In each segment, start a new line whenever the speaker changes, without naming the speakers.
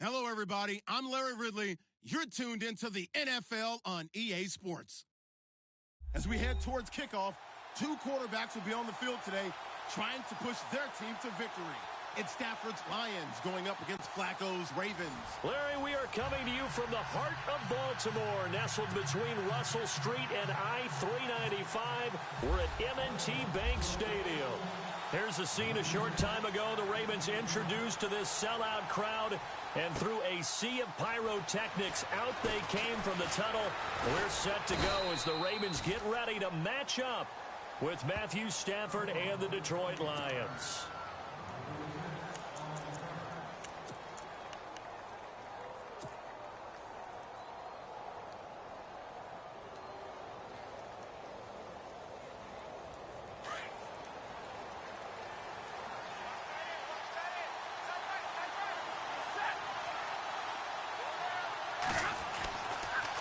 Hello, everybody. I'm Larry Ridley. You're tuned into the NFL on EA Sports. As we head towards kickoff, two quarterbacks will be on the field today trying to push their team to victory. It's Stafford's Lions going up against Flacco's Ravens.
Larry, we are coming to you from the heart of Baltimore, nestled between Russell Street and I-395. We're at M&T Bank Stadium. Here's the scene a short time ago. The Ravens introduced to this sellout crowd, and through a sea of pyrotechnics, out they came from the tunnel. We're set to go as the Ravens get ready to match up with Matthew Stafford and the Detroit Lions.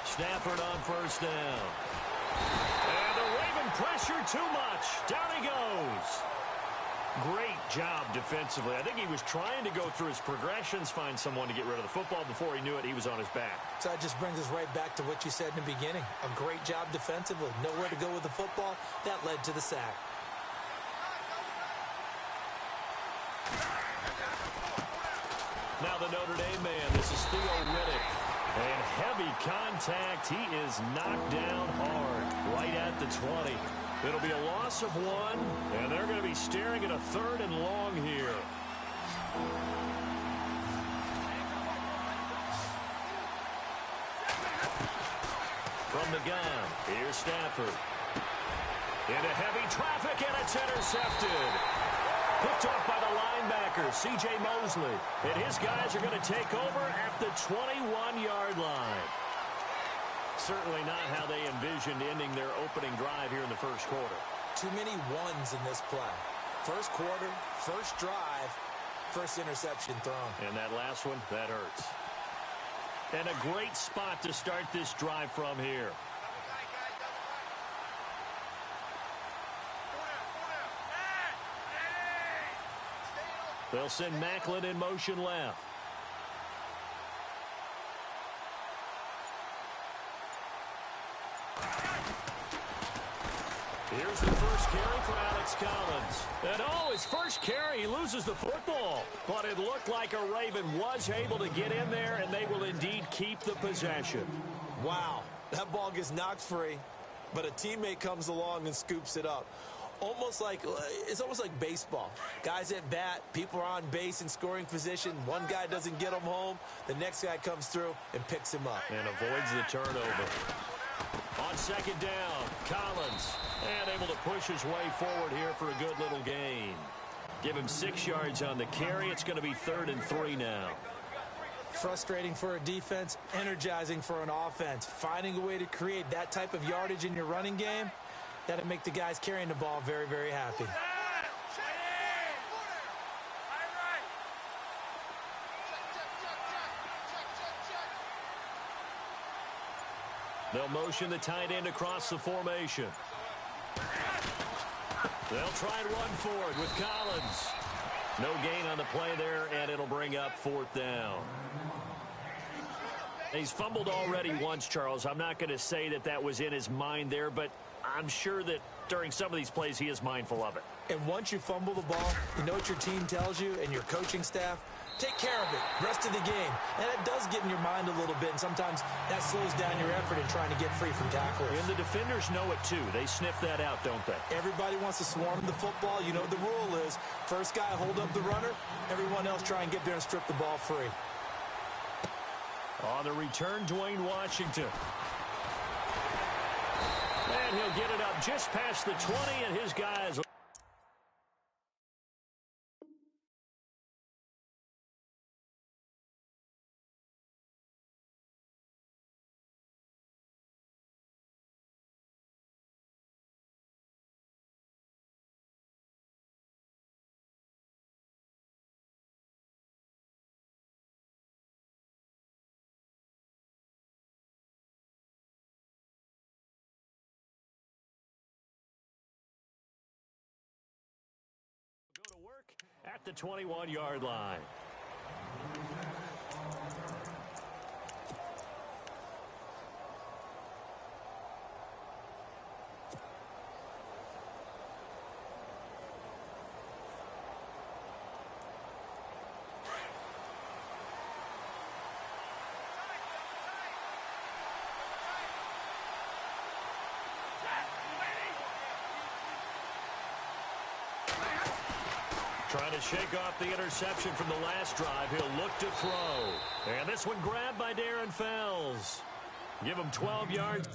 Stafford on first down. And the Raven pressure too much. Down he goes. Great job defensively. I think he was trying to go through his progressions, find someone to get rid of the football. Before he knew it, he was on his back.
So that just brings us right back to what you said in the beginning. A great job defensively. Nowhere to go with the football. That led to the sack.
Now the Notre Dame man. This is Theo Riddick. And heavy contact. He is knocked down hard right at the 20. It'll be a loss of one, and they're going to be staring at a 3rd and long here. From the gun, here's Stafford. Into heavy traffic, and it's intercepted. Picked off by the linebacker, C.J. Mosley. And his guys are going to take over at the 21-yard line. Certainly not how they envisioned ending their opening drive here in the first quarter.
Too many ones in this play. First quarter, first drive, first interception thrown.
And that last one, that hurts. And a great spot to start this drive from here. They'll send Macklin in motion left. Here's the first carry for Alex Collins. And his first carry, he loses the football. But it looked like a Raven was able to get in there, and they will indeed keep the possession.
Wow, that ball gets knocked free, but a teammate comes along and scoops it up. It's almost like baseball. Guys at bat, people are on base in scoring position. One guy doesn't get him home. The next guy comes through and picks him up.
And avoids the turnover. On second down, Collins. And able to push his way forward here for a good little gain. Give him 6 yards on the carry. It's going to be 3rd and 3 now.
Frustrating for a defense, energizing for an offense. Finding a way to create that type of yardage in your running game, that'll make the guys carrying the ball very, very happy.
They'll motion the tight end across the formation. They'll try and run forward with Collins. No gain on the play there, and it'll bring up 4th down. He's fumbled already once, Charles. I'm not going to say that was in his mind there, but I'm sure that during some of these plays he is mindful of it.
And once you fumble the ball, you know what your team tells you and your coaching staff? Take care of it. Rest of the game. And it does get in your mind a little bit, and sometimes that slows down your effort in trying to get free from tacklers.
And the defenders know it too. They sniff that out, don't they?
Everybody wants to swarm the football. You know what the rule is. First guy hold up the runner. Everyone else try and get there and strip the ball free.
On the return, Dwayne Washington. And he'll get it up just past the 20, and his guys... Go to work at the 21-yard line. Trying to shake off the interception from the last drive. He'll look to throw. And this one grabbed by Darren Fells. Give him 12 yards.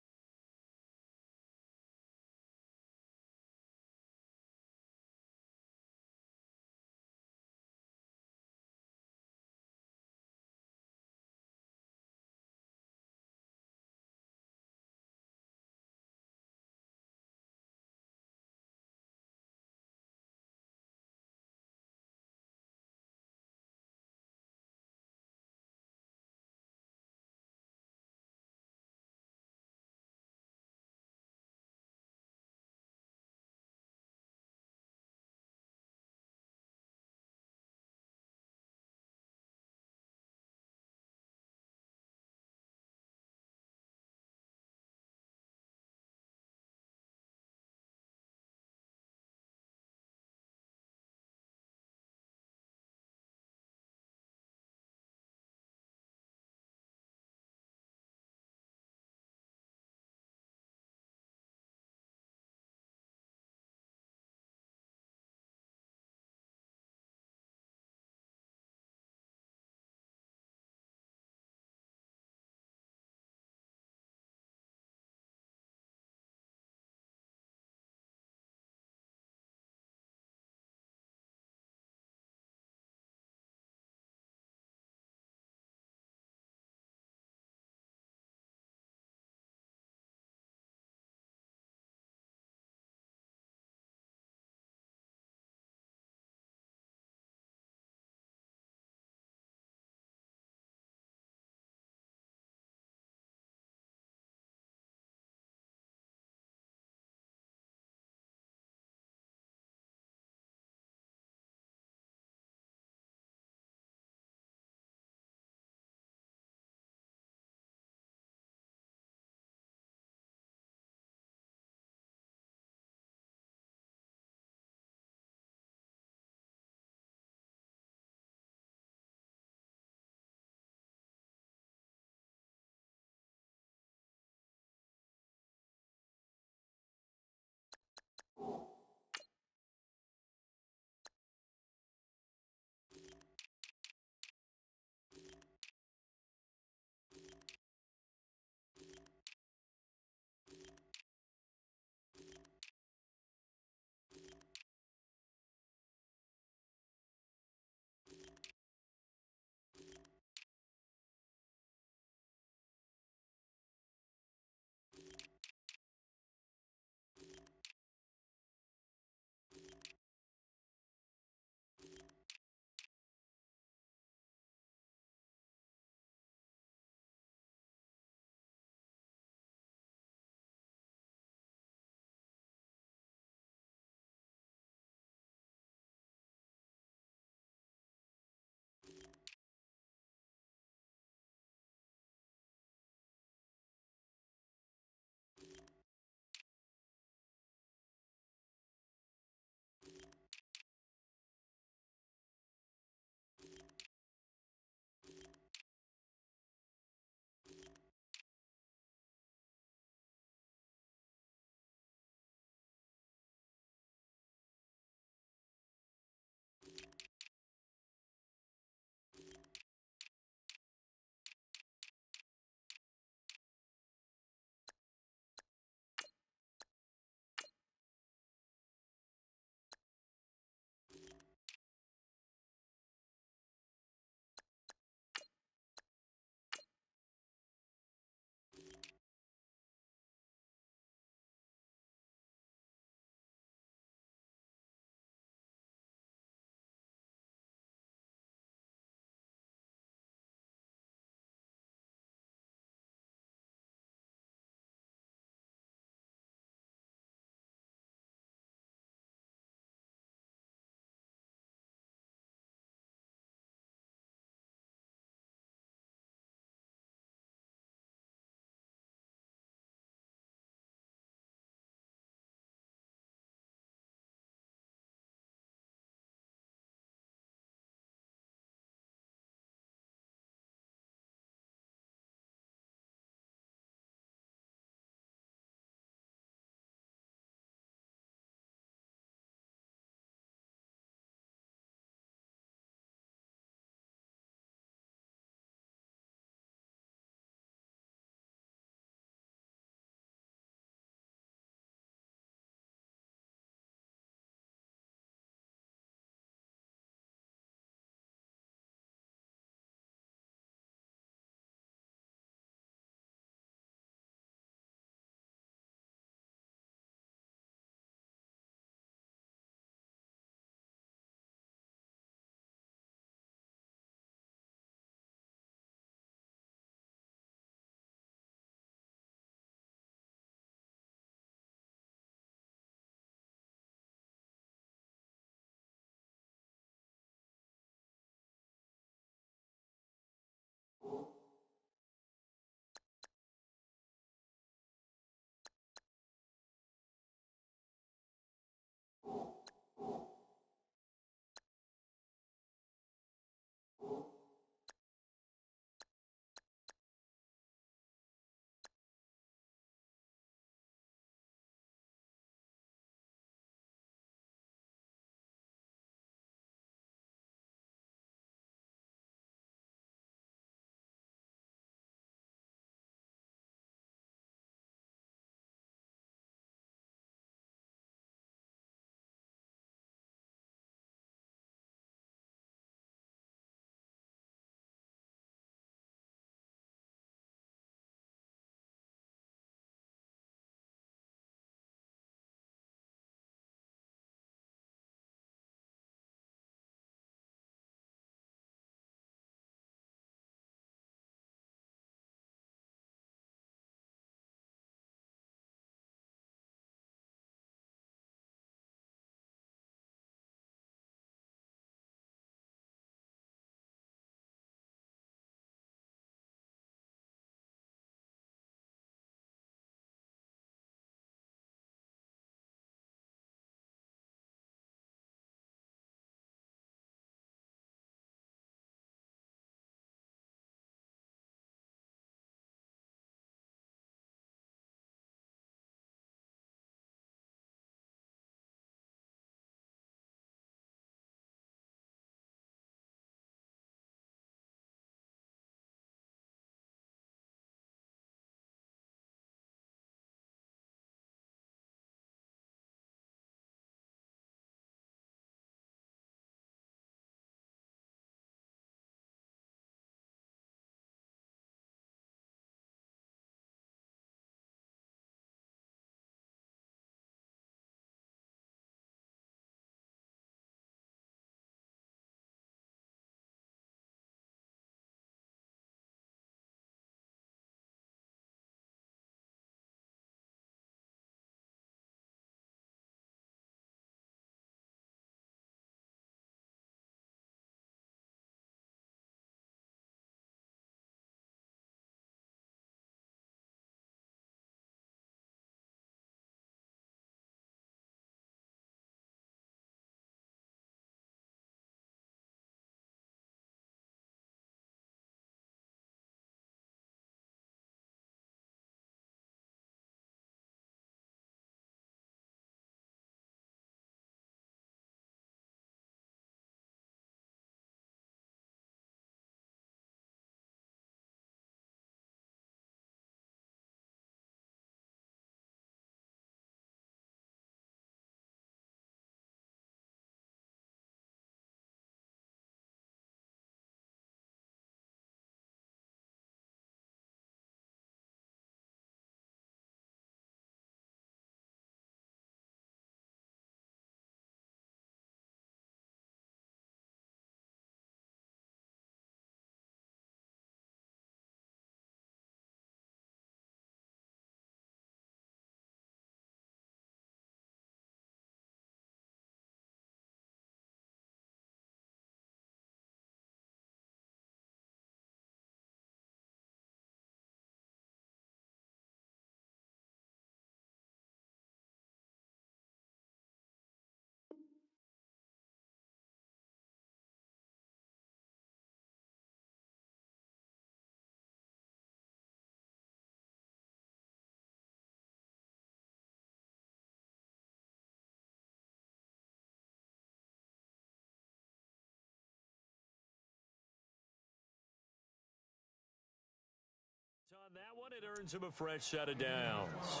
one, it earns him a fresh set of downs.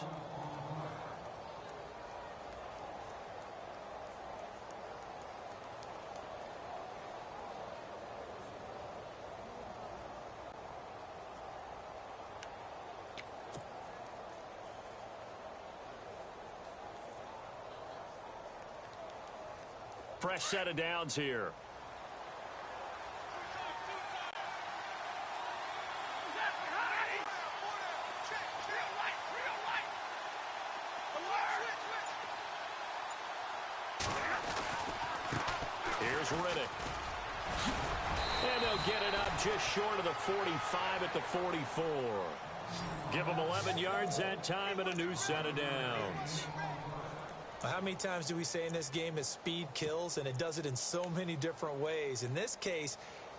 Fresh set of downs here. Here's Riddick. And they'll get it up just short of the 45 at the 44. Give them 11 yards that time and a new set of downs.
How many times do we say in this game that speed kills, and it does it in so many different ways? In this case,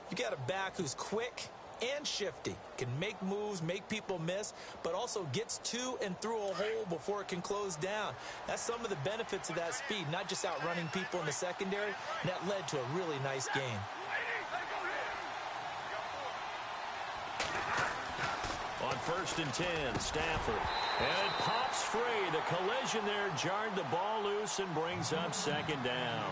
you got a back who's quick and shifty, can make moves, make people miss, but also gets to and through a hole before it can close down. That's some of the benefits of that speed, not just outrunning people in the secondary, and that led to a really nice game.
On 1st and 10, Stafford. And it pops free. The collision there jarred the ball loose and brings up 2nd down.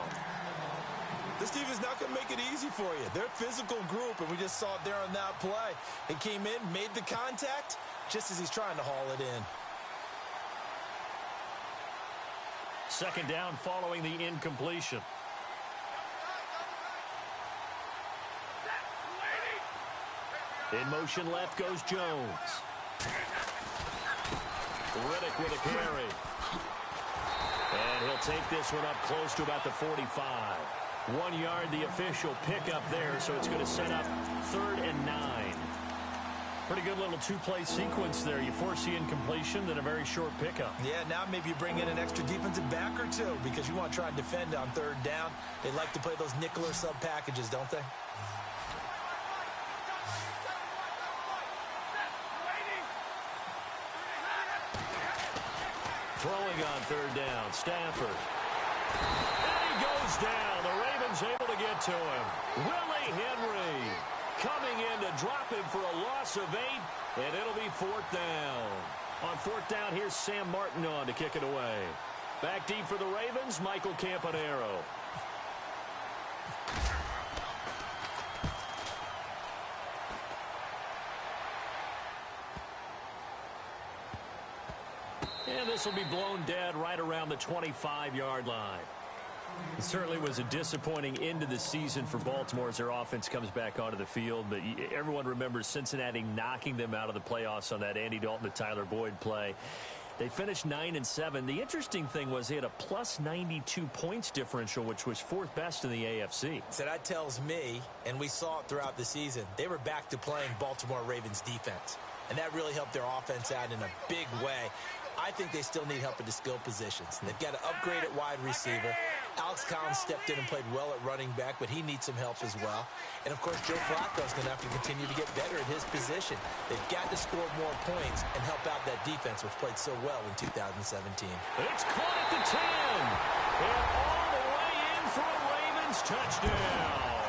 This team is not going to make it easy for you. They're a physical group, and we just saw it there on that play. He came in, made the contact, just as he's trying to haul it in.
2nd down following the incompletion. In motion left goes Jones. Riddick with a carry. And he'll take this one up close to about the 45. 1 yard, the official pickup there, so it's going to set up 3rd and 9. Pretty good little two-play sequence there. You force the incompletion, then a very short pickup.
Yeah, now maybe you bring in an extra defensive back or two because you want to try and defend on 3rd down. They like to play those nickel or sub packages, don't they?
Throwing on 3rd down, Stafford. And he goes down. The Ravens able to get to him. Willie Henry coming in to drop him for a loss of 8, and it'll be 4th down. On 4th down, here's Sam Martin on to kick it away. Back deep for the Ravens, Michael Campanaro. And this will be blown dead right around the 25-yard line. It certainly was a disappointing end of the season for Baltimore as their offense comes back onto the field. But everyone remembers Cincinnati knocking them out of the playoffs on that Andy Dalton to Tyler Boyd play. They finished 9-7. The interesting thing was they had a plus 92 points differential, which was 4th best in the AFC.
So that tells me, and we saw it throughout the season, they were back to playing Baltimore Ravens defense. And that really helped their offense out in a big way. I think they still need help at the skill positions. They've got to upgrade at wide receiver. Alex Collins stepped in and played well at running back, but he needs some help as well. And, of course, Joe Flacco's going to have to continue to get better at his position. They've got to score more points and help out that defense, which played so well in 2017.
It's caught at the 10. And all the way in for a Ravens touchdown.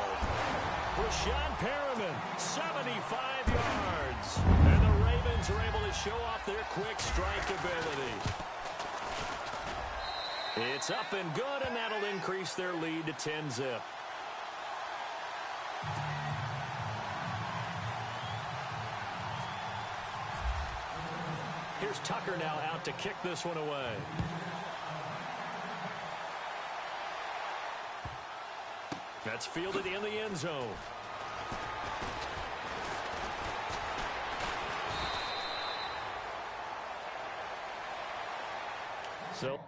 Rashawn Perriman, 75 yards. And the Ravens are able to show off their quick strike ability. It's up and good, and that'll increase their lead to 10-zip. Here's Tucker now out to kick this one away. That's fielded in the end zone. So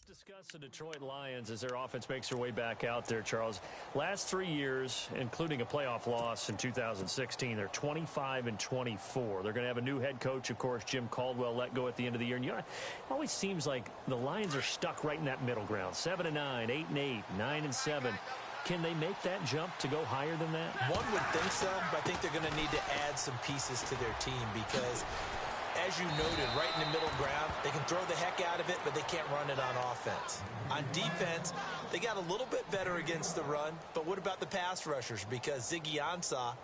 discuss the Detroit Lions as their offense makes their way back out there, Charles. Last 3 years, including a playoff loss in 2016, they're 25-24. They're going to have a new head coach, of course, Jim Caldwell, let go at the end of the year. And it always seems like the Lions are stuck right in that middle ground. 7-9, 8-8, 9-7. Can they make that jump to go higher than that?
One would think so, but I think they're going to need to add some pieces to their team because, as you noted, right in the middle ground, they can throw the heck out of it, but they can't run it on offense. On defense, they got a little bit better against the run, but what about the pass rushers? Because Ziggy Ansah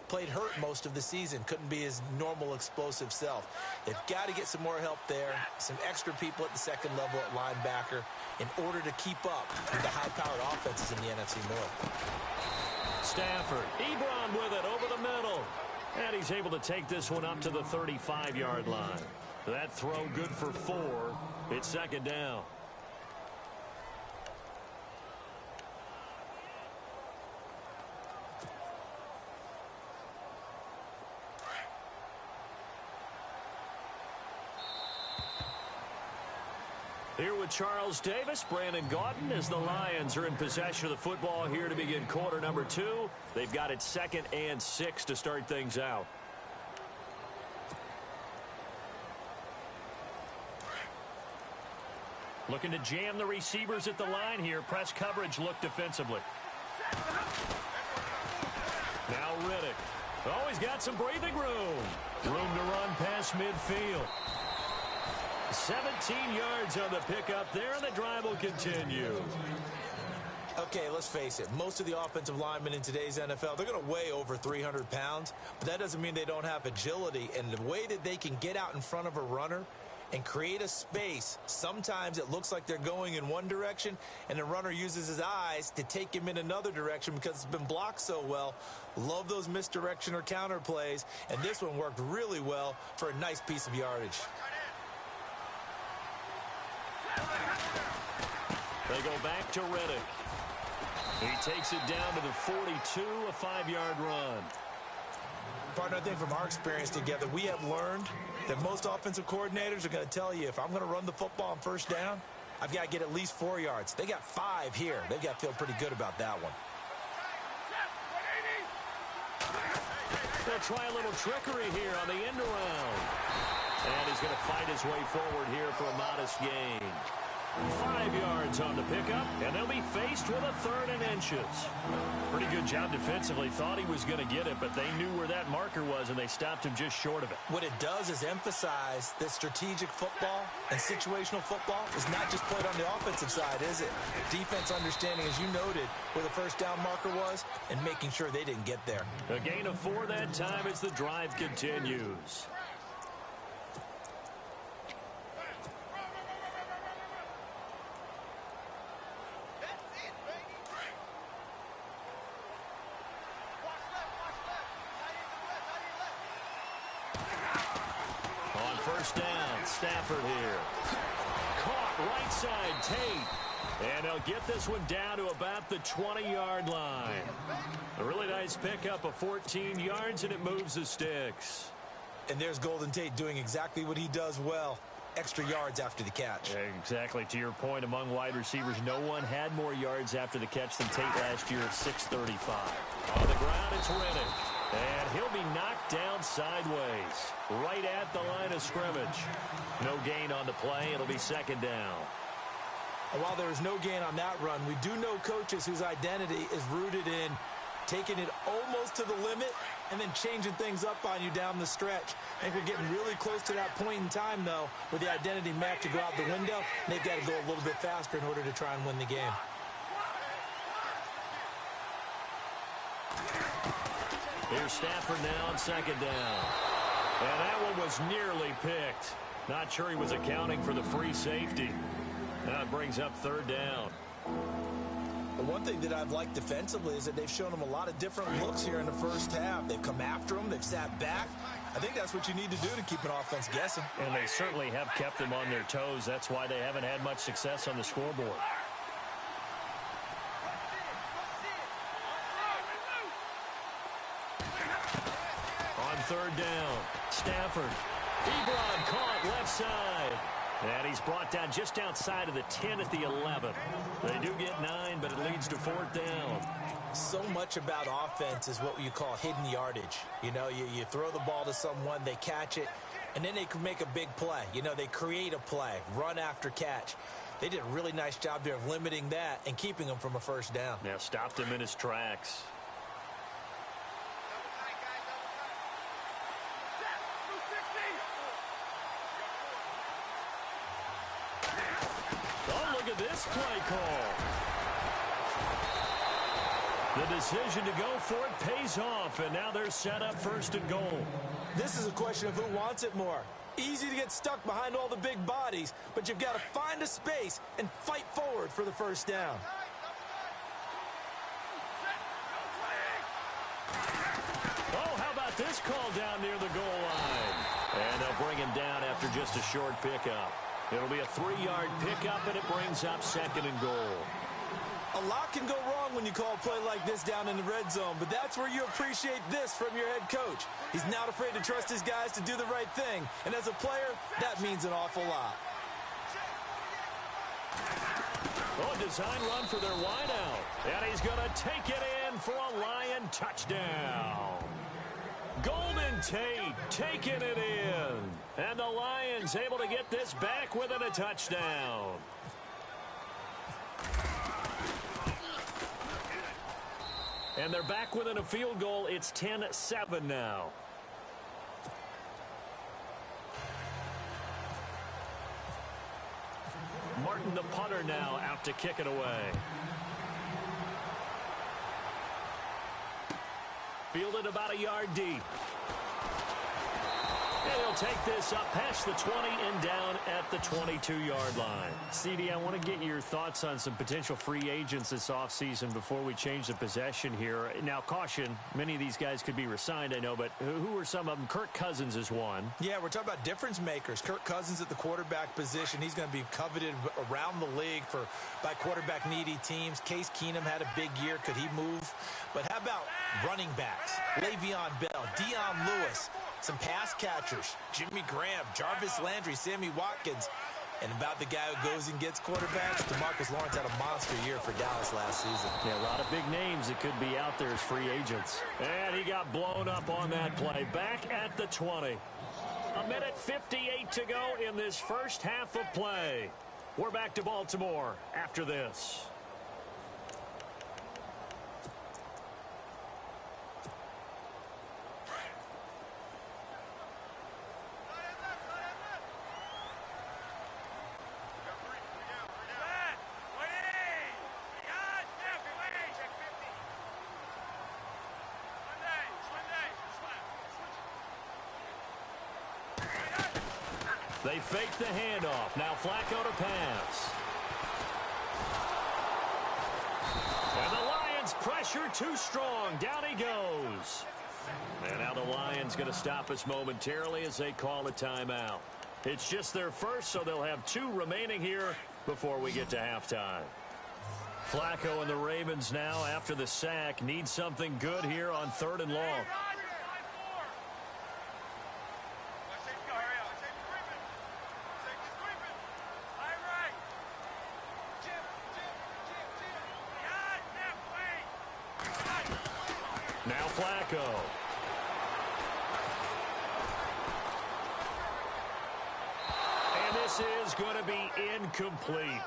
played hurt most of the season, couldn't be his normal explosive self. They've got to get some more help there, some extra people at the second level at linebacker in order to keep up with the high-powered offenses in the NFC North.
Stafford, Ebron with it over the middle. And he's able to take this one up to the 35-yard line. That throw good for 4. It's second down. Here with Charles Davis, Brandon Gaudin, as the Lions are in possession of the football here to begin quarter number 2. They've got it 2nd and 6 to start things out. Looking to jam the receivers at the line here. Press coverage look defensively. Now Riddick. Always got some breathing room. Room to run past midfield. 17 yards on the pickup there, and the drive will continue.
Okay, let's face it. Most of the offensive linemen in today's NFL, they're going to weigh over 300 pounds, but that doesn't mean they don't have agility. And the way that they can get out in front of a runner and create a space, sometimes it looks like they're going in one direction, and the runner uses his eyes to take him in another direction because it's been blocked so well. Love those misdirection or counter plays, and this one worked really well for a nice piece of yardage.
They go back to Riddick. He takes it down to the 42, a 5-yard run.
Partner, I think from our experience together, we have learned that most offensive coordinators are going to tell you, if I'm going to run the football on first down, I've got to get at least 4 yards. They got 5 here. They've got to feel pretty good about that one.
They'll try a little trickery here on the end around. And he's going to fight his way forward here for a modest gain. 5 yards on the pickup, and they'll be faced with a 3rd and inches. Pretty good job defensively. Thought he was going to get it, but they knew where that marker was, and they stopped him just short of it.
What it does is emphasize that strategic football and situational football is not just played on the offensive side, is it? Defense understanding, as you noted, where the first down marker was and making sure they didn't get there.
A gain of 4 that time as the drive continues. First down, Stafford here. Caught right side, Tate. And they'll get this one down to about the 20-yard line. A really nice pickup of 14 yards, and it moves the sticks.
And there's Golden Tate doing exactly what he does well. Extra yards after the catch.
Exactly. To your point, among wide receivers, no one had more yards after the catch than Tate last year at 635. On the ground, it's Riddick. And he'll be knocked down sideways, right at the line of scrimmage. No gain on the play. It'll be second down.
And while there is no gain on that run, we do know coaches whose identity is rooted in taking it almost to the limit and then changing things up on you down the stretch. I think we're getting really close to that point in time, though, where the identity map to go out the window, and they've got to go a little bit faster in order to try and win the game.
Here's Stafford now on second down. And that one was nearly picked. Not sure he was accounting for the free safety. Now it brings up third down.
The one thing that I've liked defensively is that they've shown them a lot of different looks here in the first half. They've come after them. They've sat back. I think that's what you need to do to keep an offense guessing.
And they certainly have kept them on their toes. That's why they haven't had much success on the scoreboard. On third down, Stafford. Ebron caught left side. And he's brought down just outside of the 10 at the 11. They do get 9, but it leads to fourth down.
So much about offense is what you call hidden yardage. You know, you throw the ball to someone, they catch it, and then they can make a big play. You know, they create a play, run after catch. They did a really nice job there of limiting that and keeping him from a first down.
Yeah, stopped him in his tracks. Oh, look at this play call. The decision to go for it pays off, and now they're set up first and goal.
This is a question of who wants it more. Easy to get stuck behind all the big bodies, but you've got to find a space and fight forward for the first down.
Oh, how about this call down near the goal line? And they'll bring him down after just a short pickup. It'll be a 3-yard pickup, and it brings up second and goal.
A lot can go wrong when you call a play like this down in the red zone, but that's where you appreciate this from your head coach. He's not afraid to trust his guys to do the right thing, and as a player, that means an awful lot.
Oh, design run for their wideout, and he's going to take it in for a Lion touchdown. Golden Tate taking it in, and the Lions able to get this back within a touchdown. And they're back within a field goal. It's 10-7 now. Martin, the punter, now out to kick it away. Fielded about a yard deep. And he'll take this up past the 20 and down at the 22-yard line. CD, I want to get your thoughts on some potential free agents this offseason before we change the possession here. Now, caution, many of these guys could be re-signed, I know, but who are some of them? Kirk Cousins is one.
Yeah, we're talking about difference makers. Kirk Cousins at the quarterback position. He's going to be coveted around the league by quarterback-needy teams. Case Keenum had a big year. Could he move? But how about running backs? Le'Veon Bell, Dion Lewis, some pass catchers, Jimmy Graham, Jarvis Landry, Sammy Watkins, and about the guy who goes and gets quarterbacks, DeMarcus Lawrence had a monster year for Dallas last season.
Yeah, a lot of big names that could be out there as free agents. And he got blown up on that play. Back at the 20. 1:58 to go in this first half of play. We're back to Baltimore after this. They fake the handoff. Now Flacco to pass. And the Lions pressure too strong. Down he goes. And now the Lions going to stop us momentarily as they call a timeout. It's just their first, so they'll have 2 remaining here before we get to halftime. Flacco and the Ravens now, after the sack, need something good here on 3rd and long. Now Flacco. And this is going to be incomplete.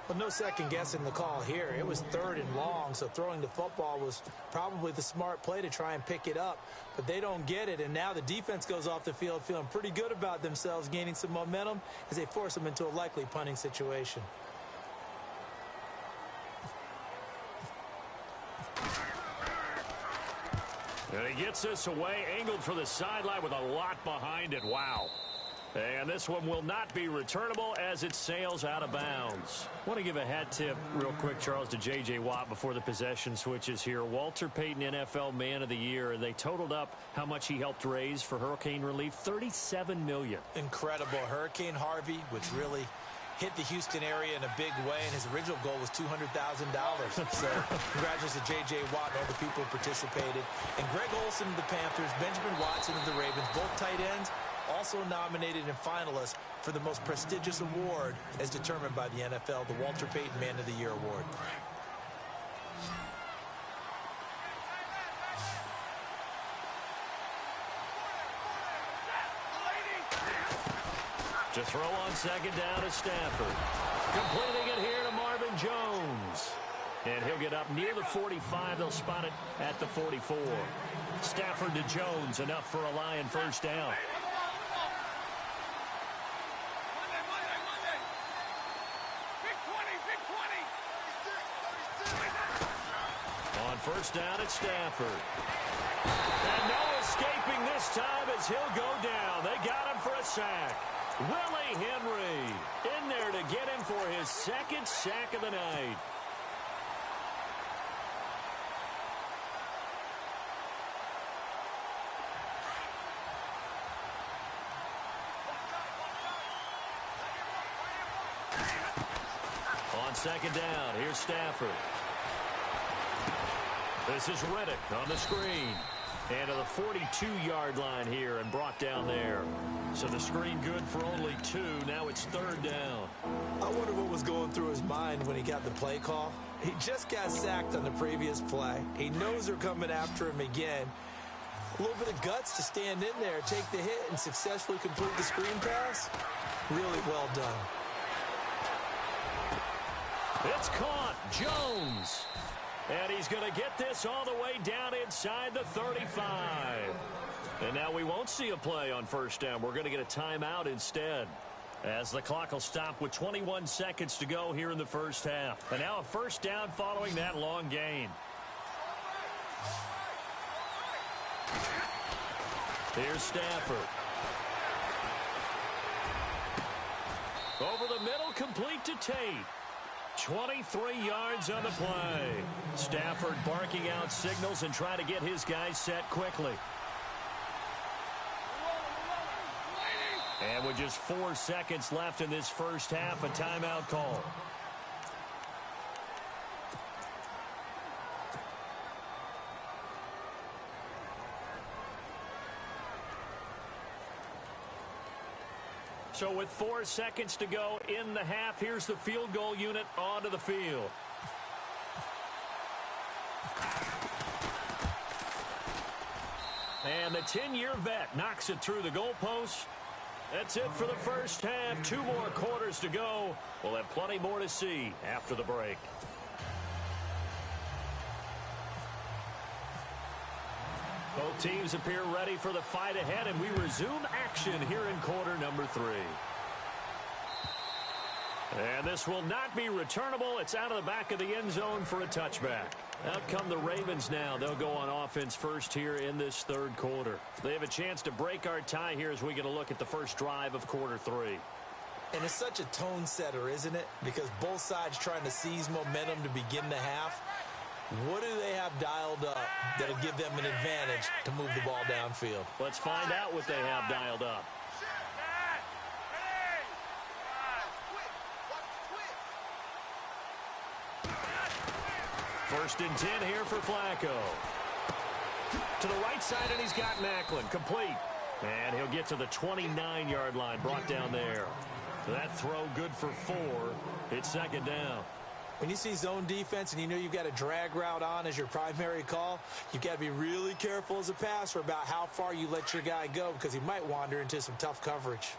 Well, no second guessing the call here. It was 3rd and long, so throwing the football was probably the smart play to try and pick it up. But they don't get it, and now the defense goes off the field feeling pretty good about themselves, gaining some momentum as they force them into a likely punting situation.
And he gets this away, angled for the sideline with a lot behind it. Wow. And this one will not be returnable as it sails out of bounds. I want to give a hat tip real quick, Charles, to J.J. Watt before the possession switches here. Walter Payton, NFL Man of the Year. They totaled up how much he helped raise for hurricane relief, $37 million.
Incredible. Hurricane Harvey, which really hit the Houston area in a big way, and his original goal was $200,000. So congratulations to J.J. Watt and all the people who participated. And Greg Olsen of the Panthers, Benjamin Watson of the Ravens, both tight ends, also nominated and finalists for the most prestigious award as determined by the NFL, the Walter Payton Man of the Year Award.
To throw on second down is Stafford. Completing it here to Marvin Jones. And he'll get up near the 45. They'll spot it at the 44. Stafford to Jones, enough for a Lion first down. On first down, it's Stafford. And no escaping this time as he'll go down. They got him for a sack. Willie Henry in there to get him for his second sack of the night. On second down, here's Stafford. This is Riddick on the screen. And to the 42-yard line here and brought down there. So the screen good for only 2. Now it's third down.
I wonder what was going through his mind when he got the play call. He just got sacked on the previous play. He knows they're coming after him again. A little bit of guts to stand in there, take the hit, and successfully complete the screen pass. Really well done.
It's caught. Jones. And he's going to get this all the way down inside the 35. And now we won't see a play on first down. We're going to get a timeout instead, as the clock will stop with 21 seconds to go here in the first half. And now a first down following that long gain. Here's Stafford. Over the middle, complete to Tate. 23 yards on the play. Stafford barking out signals and trying to get his guys set quickly. And with just 4 seconds left in this first half, a timeout call. So with 4 seconds to go in the half, here's the field goal unit onto the field. And the 10-year vet knocks it through the goalpost. That's it for the first half. 2 more quarters to go. We'll have plenty more to see after the break. Both teams appear ready for the fight ahead, and we resume action here in quarter number 3. And this will not be returnable. It's out of the back of the end zone for a touchback. Out come the Ravens now. They'll go on offense first here in this third quarter. They have a chance to break our tie here as we get a look at the first drive of quarter 3.
And it's such a tone setter, isn't it? Because both sides trying to seize momentum to begin the half. What do they have dialed up that'll give them an advantage to move the ball downfield?
Let's find out what they have dialed up. First and 10 here for Flacco. To the right side, and he's got Macklin. Complete. And he'll get to the 29-yard line, brought down there. That throw good for 4. It's second down.
When you see zone defense and you know you've got a drag route on as your primary call, you've got to be really careful as a passer about how far you let your guy go, because he might wander into some tough coverage.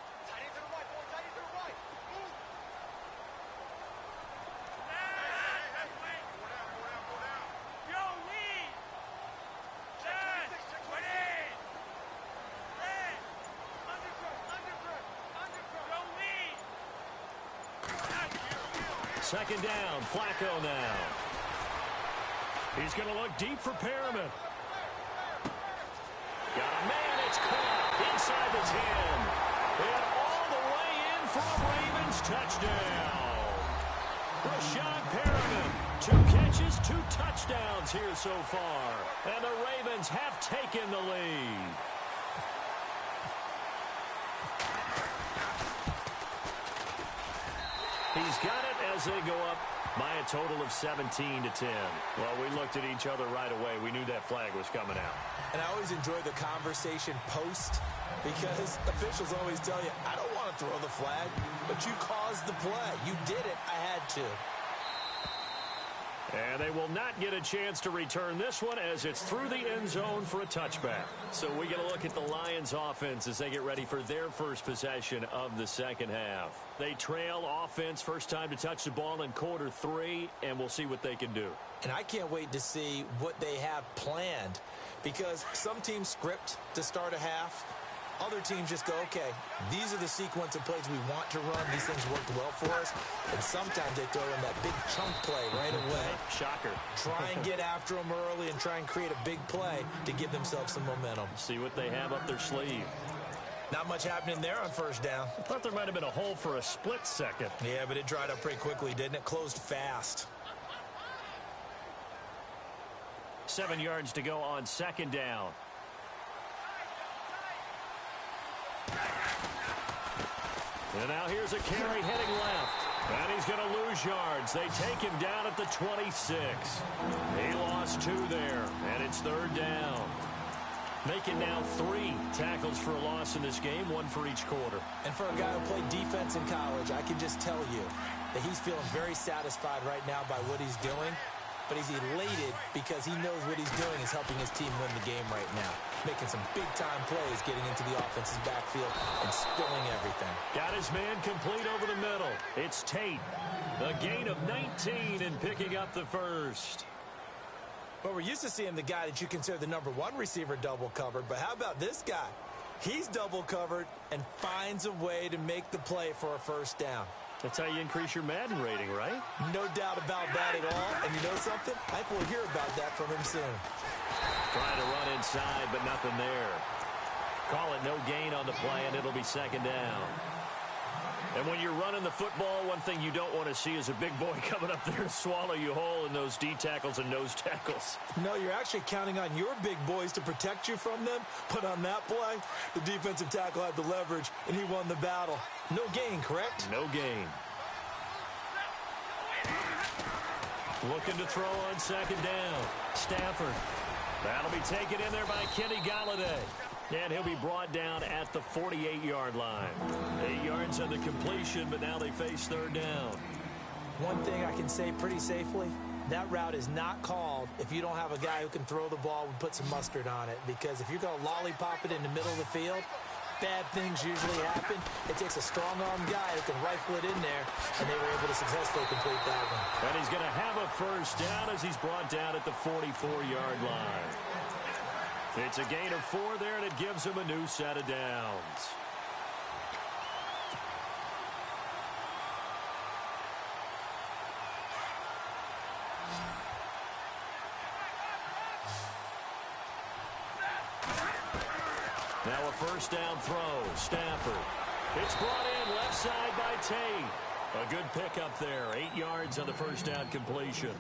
Second down, Flacco now. He's going to look deep for Perriman. Got a man, it's caught inside the 10. And all the way in for a Ravens touchdown. Rashad Perriman, 2 catches, 2 touchdowns here so far. And the Ravens have taken the lead. He's got it as they go up by a total of 17-10. Well, we looked at each other right away. We knew that flag was coming out.
And I always enjoy the conversation post, because officials always tell you, I don't want to throw the flag, but you caused the play. You did it. I had to.
And they will not get a chance to return this one as it's through the end zone for a touchback. So we get a look at the Lions offense as they get ready for their first possession of the second half. They trail offense first time to touch the ball in quarter 3, and we'll see what they can do.
And I can't wait to see what they have planned, because some teams script to start a half. Other teams just go, okay, these are the sequence of plays we want to run. These things worked well for us. And sometimes they throw in that big chunk play right away.
Shocker.
Try and get after them early and try and create a big play to give themselves some momentum.
See what they have up their sleeve.
Not much happening there on first down.
I thought there might have been a hole for a split second.
Yeah, but it dried up pretty quickly, didn't it? Closed fast.
7 yards to go on second down. And now here's a carry heading left. And he's going to lose yards. They take him down at the 26. He lost 2 there, and it's third down. Making now 3 tackles for a loss in this game, 1 for each quarter.
And for a guy who played defense in college, I can just tell you that he's feeling very satisfied right now by what he's doing. But he's elated because he knows what he's doing is helping his team win the game right now. Making some big-time plays, getting into the offense's backfield and spilling everything.
Got his man complete over the middle. It's Tate. A gain of 19 and picking up the first.
But we're used to seeing the guy that you consider the number 1 receiver double covered. But how about this guy? He's double covered and finds a way to make the play for a first down.
That's how you increase your Madden rating, right?
No doubt about that at all. And you know something? I think we'll hear about that from him soon.
Trying to run inside, but nothing there. Call it no gain on the play, and it'll be second down. And when you're running the football, one thing you don't want to see is a big boy coming up there to swallow you whole in those D tackles and nose tackles.
No, you're actually counting on your big boys to protect you from them. But on that play, the defensive tackle had the leverage, and he won the battle. No gain, correct?
No gain. Looking to throw on second down. Stafford. That'll be taken in there by Kenny Galladay. And he'll be brought down at the 48-yard line. 8 yards on the completion, but now they face third down.
One thing I can say pretty safely, that route is not called if you don't have a guy who can throw the ball and put some mustard on it. Because if you're going to lollipop it in the middle of the field, bad things usually happen. It takes a strong-arm guy who can rifle it in there, and they were able to successfully complete that one.
And he's going to have a first down as he's brought down at the 44-yard line. It's a gain of 4 there, and it gives him a new set of downs. Now a first down throw. Stafford. It's brought in left side by Tate. A good pickup there. 8 yards on the first down completion.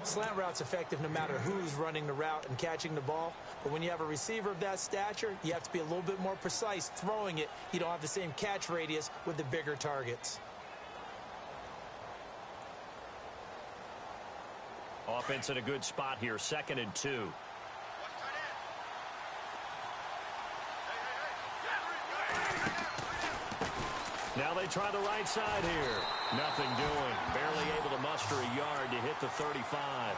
Slant route's effective no matter who's running the route and catching the ball. But when you have a receiver of that stature, you have to be a little bit more precise throwing it. You don't have the same catch radius with the bigger targets.
Offense in a good spot here. 2nd and 2. Now they try the right side here. Nothing doing. Barely able to muster a yard to hit the 35.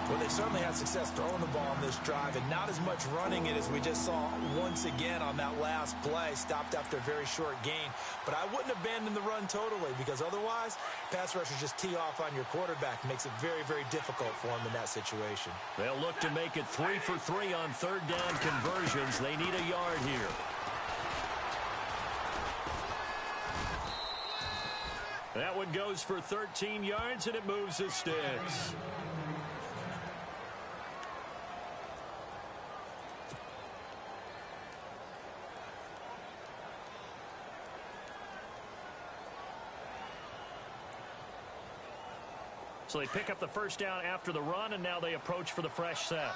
Well, they certainly had success throwing the ball on this drive, and not as much running it as we just saw once again on that last play. Stopped after a very short gain. But I wouldn't abandon the run totally, because otherwise, pass rushers just tee off on your quarterback. Makes it very, very difficult for him in that situation.
They'll look to make it 3 for 3 on third down conversions. They need a yard here. That one goes for 13 yards, and it moves the sticks. So they pick up the first down after the run, and now they approach for the fresh set.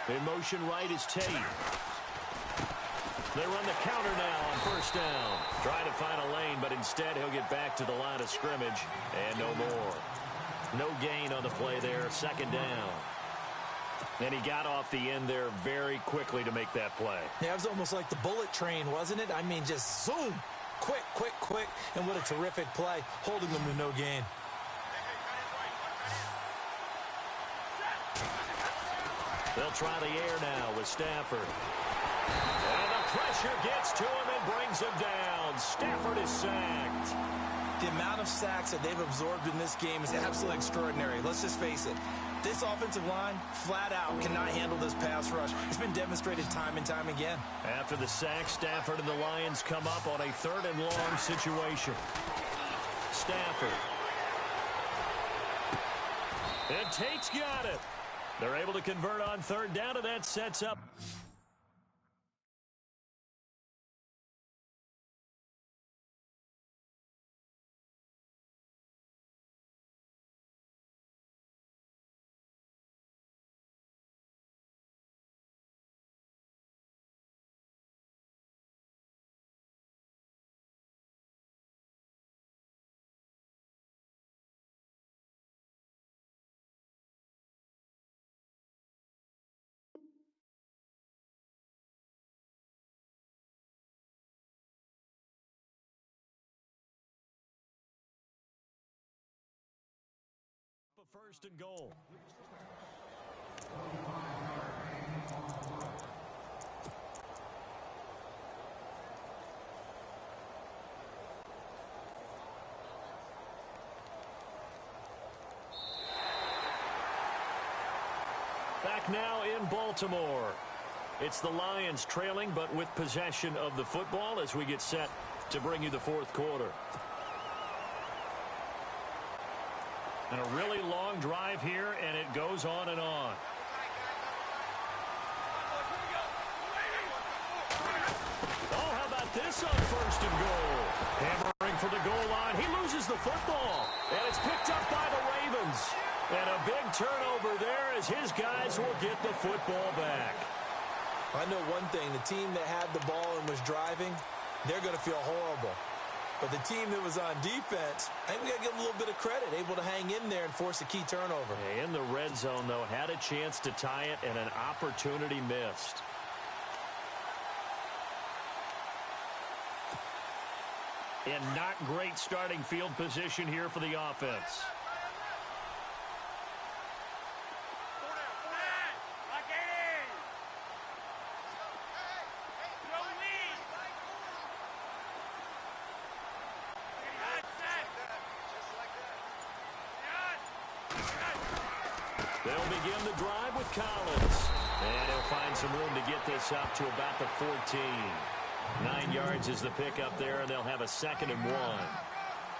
In motion right is Tate. They run the counter now on first down. Trying to find a lane, but instead he'll get back to the line of scrimmage. And no more. No gain on the play there. 2nd down. And he got off the end there very quickly to make that play.
Yeah, it was almost like the bullet train, wasn't it? I mean, just zoom. Quick, quick, quick, and what a terrific play, holding them to no gain.
They'll try the air now with Stafford. And the pressure gets to him and brings him down. Stafford is sacked.
The amount of sacks that they've absorbed in this game is absolutely extraordinary. Let's just face it. This offensive line, flat out, cannot handle this pass rush. It's been demonstrated time and time again.
After the sack, Stafford and the Lions come up on a 3rd and long situation. Stafford. And Tate's got it. They're able to convert on 3rd down, and that sets up. A 1st and goal. Back now in Baltimore. It's the Lions trailing, but with possession of the football as we get set to bring you the 4th quarter. And a really long drive here, and it goes on and on. Oh, how about this on 1st and goal? Hammering for the goal line. He loses the football, and it's picked up by the Ravens. And a big turnover there as his guys will get the football back.
I know one thing. The team that had the ball and was driving, they're going to feel horrible. But the team that was on defense, I think we got to give them a little bit of credit, able to hang in there and force a key turnover.
In the red zone, though, had a chance to tie it and an opportunity missed. And not great starting field position here for the offense. They'll begin the drive with Collins. And he'll find some room to get this up to about the 14. 9 yards is the pickup there, and they'll have a 2nd and 1.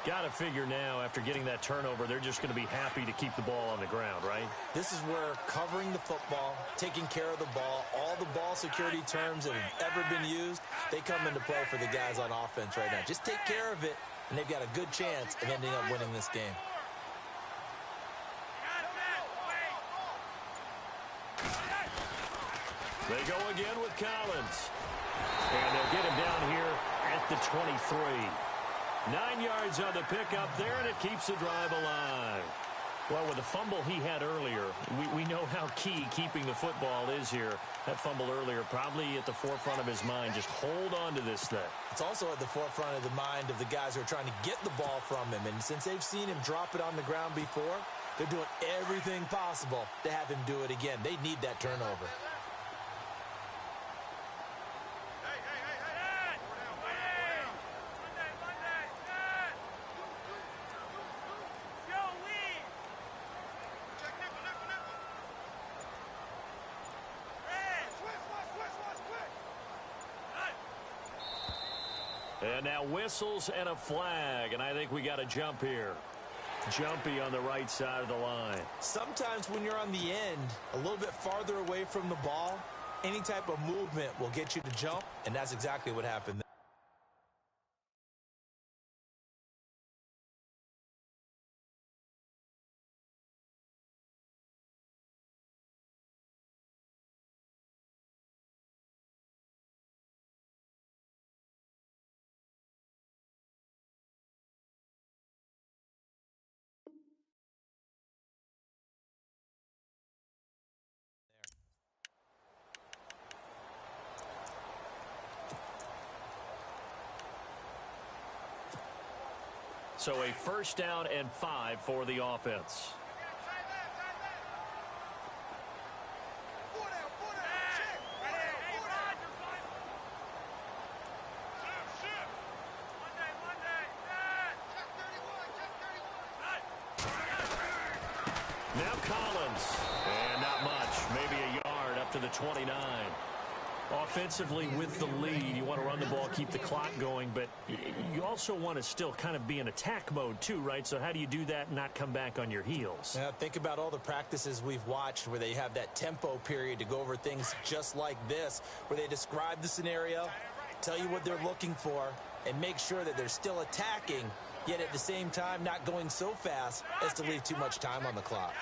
Got to figure now, after getting that turnover, they're just going to be happy to keep the ball on the ground, right?
This is where covering the football, taking care of the ball, all the ball security terms that have ever been used, they come into play for the guys on offense right now. Just take care of it, and they've got a good chance of ending up winning this game.
They go again with Collins. And they'll get him down here at the 23. 9 yards on the pickup there, and it keeps the drive alive. Well, with the fumble he had earlier, we know how key keeping the football is here. That fumble earlier probably at the forefront of his mind. Just hold on to this thing.
It's also at the forefront of the mind of the guys who are trying to get the ball from him. And since they've seen him drop it on the ground before, they're doing everything possible to have him do it again. They need that turnover.
And now whistles and a flag, and I think we got a jump here. Jumpy on the right side of the line.
Sometimes when you're on the end, a little bit farther away from the ball, any type of movement will get you to jump, and that's exactly what happened there.
So a first down and 5 for the offense. Now Collins. And not much. Maybe a yard up to the 29. Offensively with the lead, you want to run the ball, keep the clock going, but you also want to still kind of be in attack mode too, right? So how do you do that and not come back on your heels?
Yeah, think about all the practices we've watched where they have that tempo period to go over things just like this, where they describe the scenario, tell you what they're looking for, and make sure that they're still attacking, yet at the same time not going so fast as to leave too much time on the clock.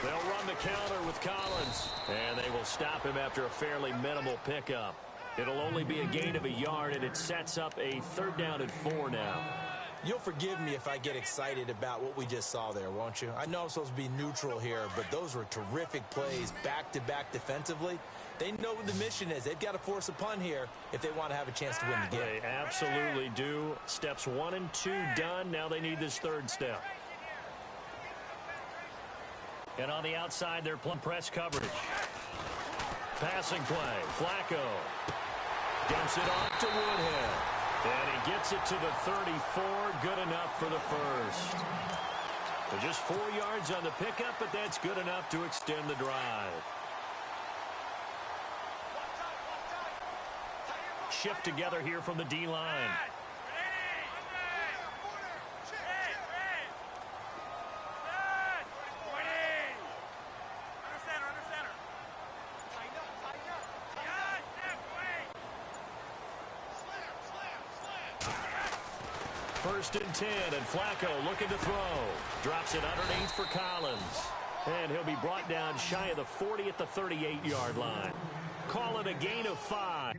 They'll run the counter with Collins, and they will stop him after a fairly minimal pickup. It'll only be a gain of a yard, and it sets up a 3rd down and 4 now.
You'll forgive me if I get excited about what we just saw there, won't you? I know I'm supposed to be neutral here, but those were terrific plays back-to-back defensively. They know what the mission is. They've got to force a punt here if they want to have a chance to win the game.
They absolutely do. Steps 1 and 2 done. Now they need this 3rd step. And on the outside, they're playing press coverage. Passing play. Flacco dumps it off to Woodhead. And he gets it to the 34. Good enough for the first. So just 4 yards on the pickup, but that's good enough to extend the drive. Shift together here from the D-line. First and 10, and Flacco looking to throw. Drops it underneath for Collins. And he'll be brought down shy of the 40 at the 38-yard line. Call it a gain of 5.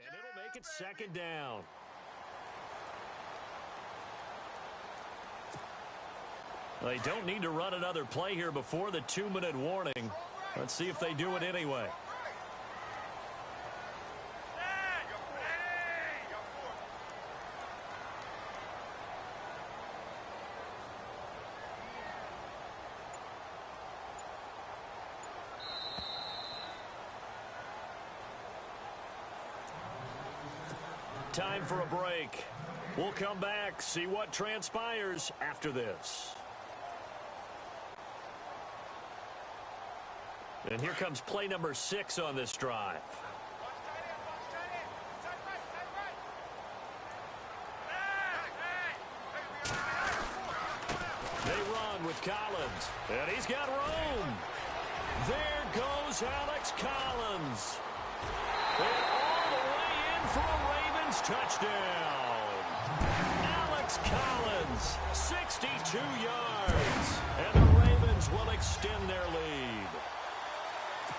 And it'll make it 2nd down. They don't need to run another play here before the 2-minute warning. Let's see if they do it anyway. Time for a break. We'll come back, see what transpires after this. And here comes play number 6 on this drive. They run with Collins, and he's got room. There goes Alex Collins. And all the way in for a Ravens touchdown. Alex Collins, 62 yards. And the Ravens will extend their lead.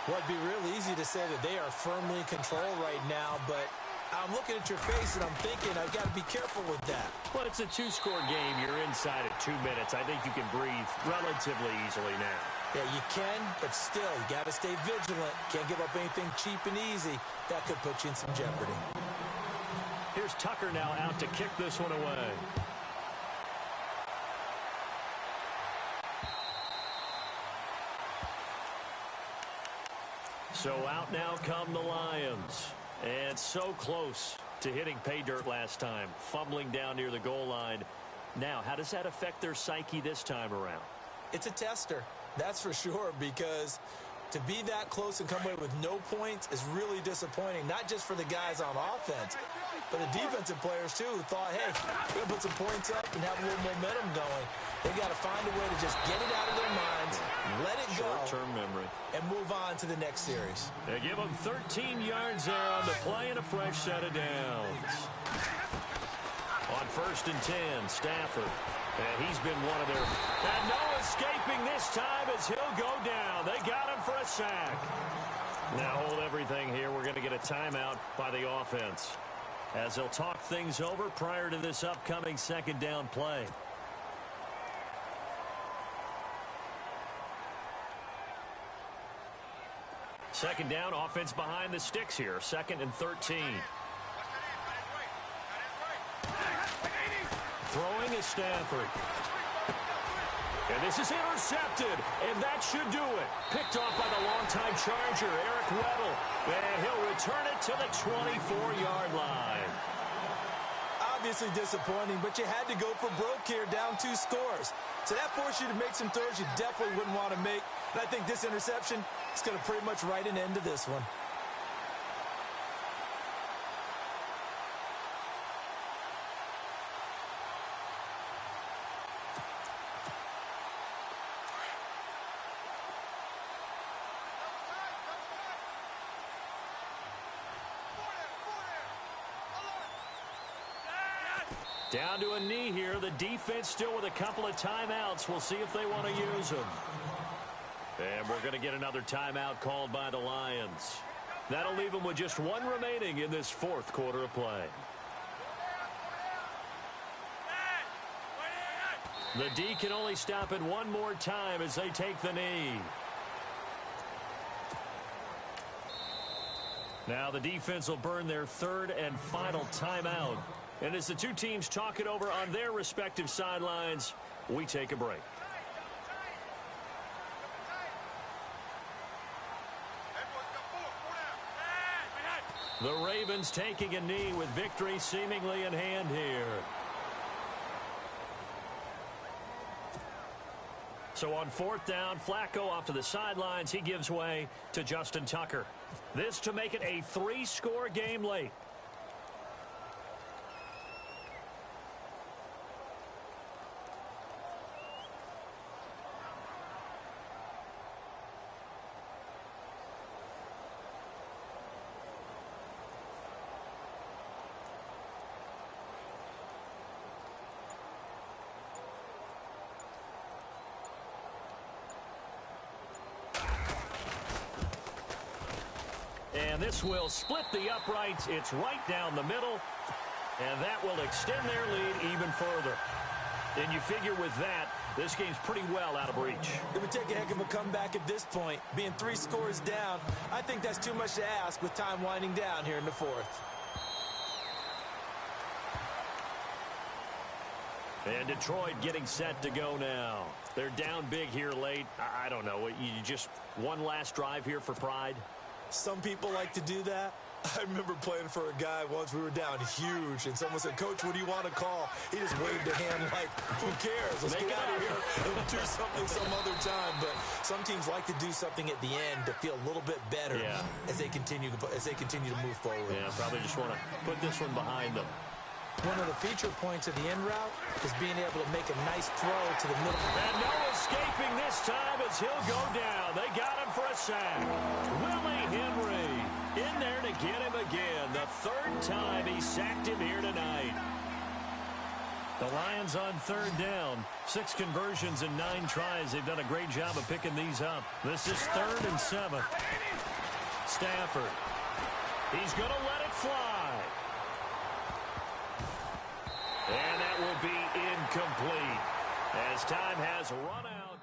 Well, it'd be real easy to say that they are firmly in control right now, but I'm looking at your face and I'm thinking I've got to be careful with that.
Well, it's a 2-score game. You're inside at 2 minutes. I think you can breathe relatively easily now.
Yeah, you can, but still, you got to stay vigilant. Can't give up anything cheap and easy. That could put you in some jeopardy.
Here's Tucker now out to kick this one away. So out now come the Lions. And so close to hitting pay dirt last time. Fumbling down near the goal line. Now, how does that affect their psyche this time around?
It's a tester, that's for sure, because to be that close and come away with no points is really disappointing, not just for the guys on offense, for the defensive players, too, who thought, hey, we're going to put some points up and have a little momentum going. They've got to find a way to just get it out of their minds, let it go,
short-term memory,
and move on to the next series.
They give them 13 yards there on the play and a fresh set of downs. On 1st and 10, Stafford. And he's been one of their... And no escaping this time as he'll go down. They got him for a sack. Now hold everything here. We're going to get a timeout by the offense, as they'll talk things over prior to this upcoming second down play. Second down, offense behind the sticks here. 2nd and 13. Throwing is Stafford. And this is intercepted, and that should do it. Picked off by the longtime Charger, Eric Weddle. And he'll return it to the 24-yard line.
Obviously disappointing, but you had to go for broke here, down 2 scores. So that forced you to make some throws you definitely wouldn't want to make. And I think this interception is going to pretty much write an end to this one.
Down to a knee here. The defense still with a couple of timeouts. We'll see if they want to use them. And we're going to get another timeout called by the Lions. That'll leave them with just 1 remaining in this 4th quarter of play. The D can only stop it 1 more time as they take the knee. Now the defense will burn their 3rd and final timeout. And as the 2 teams talk it over on their respective sidelines, we take a break. The Ravens taking a knee with victory seemingly in hand here. So on 4th down, Flacco off to the sidelines. He gives way to Justin Tucker. This to make it a 3-score game late. And this will split the uprights. It's right down the middle. And that will extend their lead even further. And you figure with that, this game's pretty well out of reach.
It would take a heck of a comeback at this point. Being 3 scores down, I think that's too much to ask with time winding down here in the 4th.
And Detroit getting set to go now. They're down big here late. I don't know. You just one last drive here for pride?
Some people like to do that. I remember playing for a guy once. We were down huge, and someone said, "Coach, what do you want to call?" He just waved a hand like, who cares? Let's get out of here and do something some other time. But some teams like to do something at the end to feel a little bit better as they continue to move forward.
Yeah, probably just want to put this one behind them.
One of the feature points of the end route is being able to make a nice throw to the middle.
And no escaping this time as he'll go down. They got him for a sack. Willie Henry in there to get him again. The 3rd time he sacked him here tonight. The Lions on 3rd down. 6 conversions and 9 tries. They've done a great job of picking these up. This is 3rd and 7. Stafford. He's going to let it fly. And that will be incomplete as time has run out.